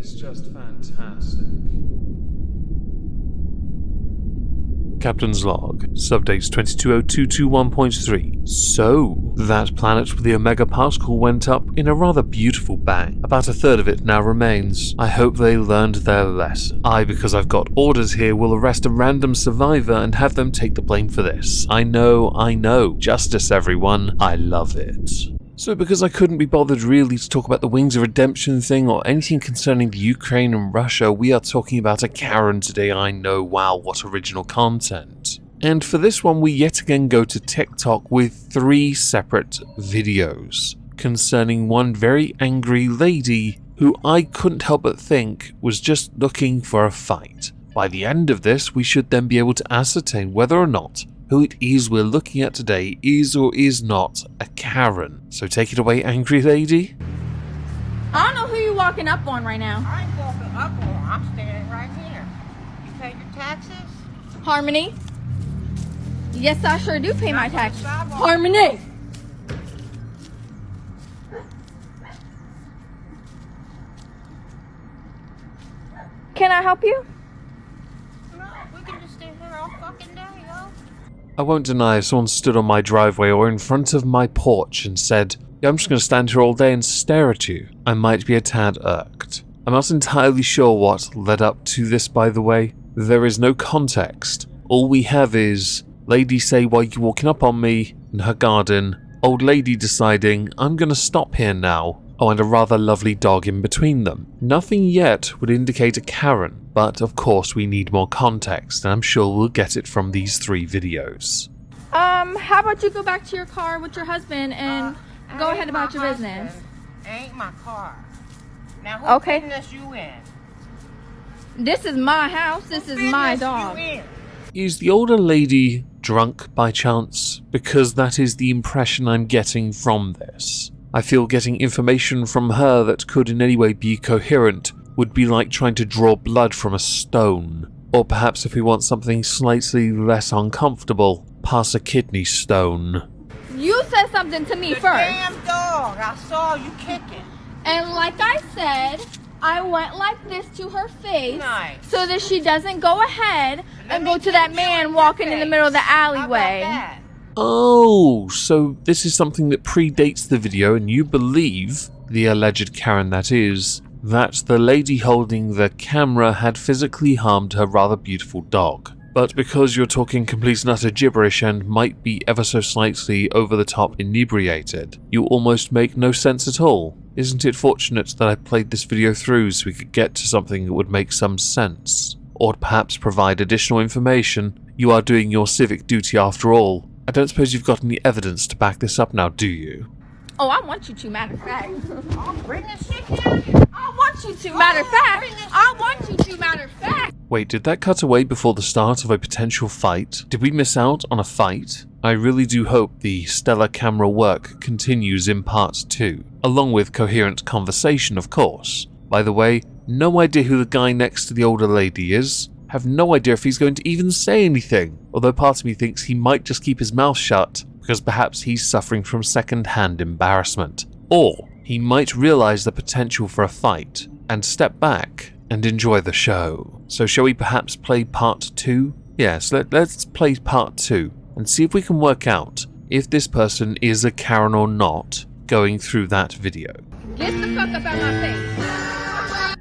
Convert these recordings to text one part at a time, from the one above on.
It's just fantastic. Captain's log, subdates 220221.3. So, that planet with the Omega particle went up in a rather beautiful bang. About a third of it now remains. I hope they learned their lesson. Because I've got orders here, will arrest a random survivor and have them take the blame for this. I know. Justice, everyone. I love it. So because I couldn't be bothered really to talk about the Wings of Redemption thing or anything concerning the Ukraine and Russia, we are talking about a Karen today. I know, wow, what original content. And for this one, we yet again go to TikTok with 3 separate videos concerning one very angry lady who I couldn't help but think was just looking for a fight. By the end of this, we should then be able to ascertain whether or not who it is we're looking at today is or is not a Karen. So take it away, angry lady. I don't know who you're walking up on right now. I ain't walking up on her. I'm standing right here. You paid your taxes? Harmony? Yes, I sure do pay my taxes. Harmony! Can I help you? No, we can just stay here all fucking day, yo. I won't deny if someone stood on my driveway or in front of my porch and said, yeah, I'm just going to stand here all day and stare at you, I might be a tad irked. I'm not entirely sure what led up to this, by the way. There is no context. All we have is lady say, why are you walking up on me in her garden, old lady deciding, I'm going to stop here now. Oh, and a rather lovely dog in between them. Nothing yet would indicate a Karen, but of course we need more context, and I'm sure we'll get it from these 3 videos. How about you go back to your car with your husband and go ahead about your business? Ain't my car. Now who Okay. business you in? This is my house, this is my dog. Is the older lady drunk by chance? Because that is the impression I'm getting from this. I feel getting information from her that could in any way be coherent would be like trying to draw blood from a stone. Or perhaps if we want something slightly less uncomfortable, pass a kidney stone. You said something to me The first. damn dog. I saw you kicking. And like I said, I went like this to her face Nice. so that she doesn't go ahead and go to that Let me man kick you walking in the face. middle of the How about alleyway. that? Oh, so this is something that predates the video and you believe, the alleged Karen that is, that the lady holding the camera had physically harmed her rather beautiful dog. But because you're talking complete and utter gibberish and might be ever so slightly over the top inebriated, you almost make no sense at all. Isn't it fortunate that I played this video through so we could get to something that would make some sense? Or perhaps provide additional information? You are doing your civic duty after all. I don't suppose you've got any evidence to back this up now, do you? Oh, I want you to, matter of fact. I'll bring this shit down. I want you to, matter of fact. I want you to, matter of fact. Wait, did that cut away before the start of a potential fight? Did we miss out on a fight? I really do hope the stellar camera work continues in part 2, along with coherent conversation, of course. By the way, no idea who the guy next to the older lady is. Have no idea if he's going to even say anything, although part of me thinks he might just keep his mouth shut because perhaps he's suffering from second-hand embarrassment. Or he might realize the potential for a fight and step back and enjoy the show. So shall we perhaps play part 2? Yes, let's play part 2 and see if we can work out if this person is a Karen or not going through that video. Get the fuck up out my face.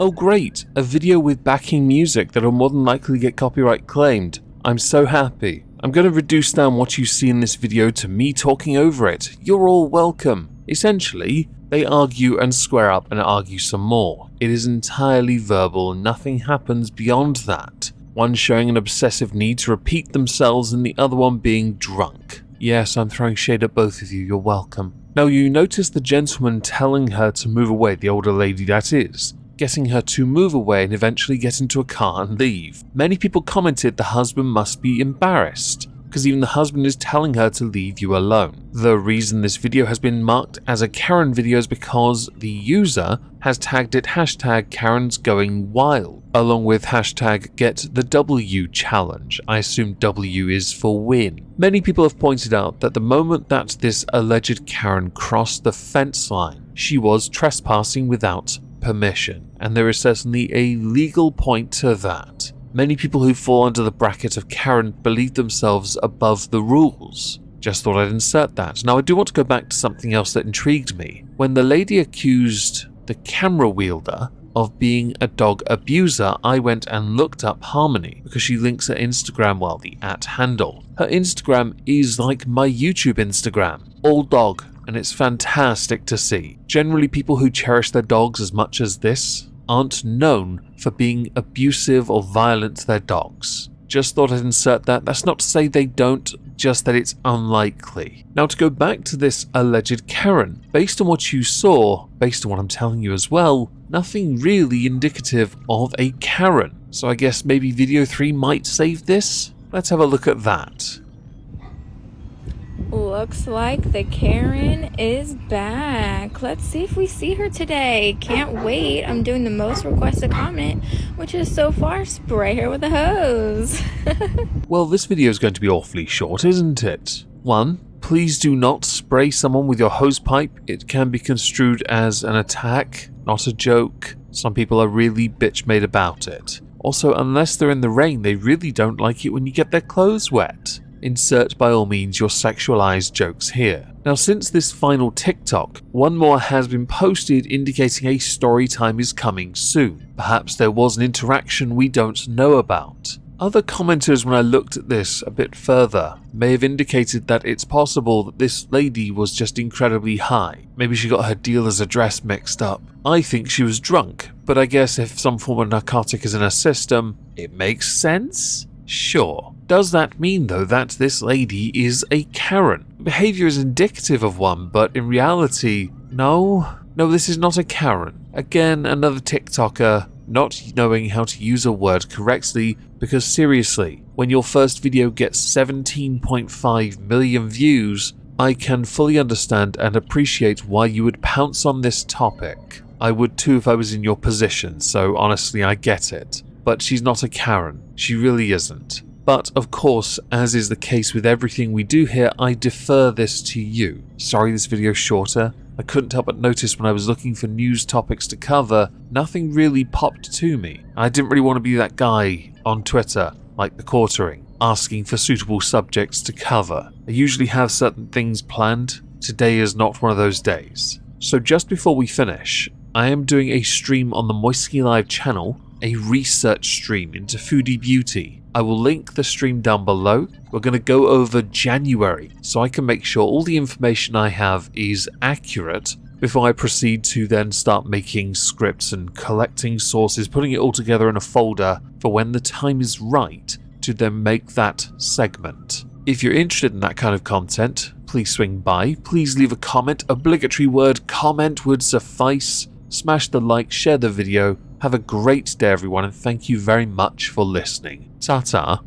Oh great, a video with backing music that'll more than likely get copyright claimed. I'm so happy. I'm going to reduce down what you see in this video to me talking over it. You're all welcome. Essentially, they argue and square up and argue some more. It is entirely verbal, nothing happens beyond that. One showing an obsessive need to repeat themselves and the other one being drunk. Yes, I'm throwing shade at both of you, you're welcome. Now you notice the gentleman telling her to move away, the older lady that is, getting her to move away and eventually get into a car and leave. Many people commented the husband must be embarrassed, because even the husband is telling her to leave you alone. The reason this video has been marked as a Karen video is because the user has tagged it hashtag Karen's going wild, along with hashtag get the W challenge. I assume W is for win. Many people have pointed out that the moment that this alleged Karen crossed the fence line, she was trespassing without permission, and there is certainly a legal point to that. Many people who fall under the bracket of Karen believe themselves above the rules. Just thought I'd insert that. Now I do want to go back to something else that intrigued me. When the lady accused the camera wielder of being a dog abuser, I went and looked up Harmony because she links her Instagram, well, the @handle. Her Instagram is like my YouTube Instagram, all dog, and it's fantastic to see. Generally, people who cherish their dogs as much as this aren't known for being abusive or violent to their dogs. Just thought I'd insert that. That's not to say they don't, just that it's unlikely. Now to go back to this alleged Karen, based on what you saw, based on what I'm telling you as well, nothing really indicative of a Karen. So I guess maybe video 3 might save this? Let's have a look at that. Looks like the Karen is back. Let's see if we see her today. Can't wait. I'm doing the most requested comment, which is so far spray her with a hose. Well, this video is going to be awfully short, isn't it? 1. Please do not spray someone with your hose pipe. It can be construed as an attack, not a joke. Some people are really bitch-made about it. Also, unless they're in the rain, they really don't like it when you get their clothes wet. Insert by all means your sexualized jokes here. Now since this final TikTok, one more has been posted indicating a story time is coming soon. Perhaps there was an interaction we don't know about. Other commenters, when I looked at this a bit further, may have indicated that it's possible that this lady was just incredibly high. Maybe she got her dealer's address mixed up. I think she was drunk, but I guess if some form of narcotic is in her system, it makes sense? Sure. Does that mean, though, that this lady is a Karen? Behavior is indicative of one, but in reality, no, this is not a Karen. Again, another TikToker not knowing how to use a word correctly, because seriously, when your first video gets 17.5 million views, I can fully understand and appreciate why you would pounce on this topic. I would too if I was in your position, so honestly I get it. But she's not a Karen. She really isn't. But, of course, as is the case with everything we do here, I defer this to you. Sorry this video's shorter. I couldn't help but notice when I was looking for news topics to cover, nothing really popped to me. I didn't really want to be that guy on Twitter, like the Quartering, asking for suitable subjects to cover. I usually have certain things planned. Today is not one of those days. So just before we finish, I am doing a stream on the Moistonian Live channel, a research stream into foodie beauty. I will link the stream down below. We're going to go over January so I can make sure all the information I have is accurate before I proceed to then start making scripts and collecting sources, putting it all together in a folder for when the time is right to then make that segment. If you're interested in that kind of content, please swing by. Please leave a comment. Obligatory word comment would suffice. Smash the like, share the video. Have a great day everyone, and thank you very much for listening. Ta-ta.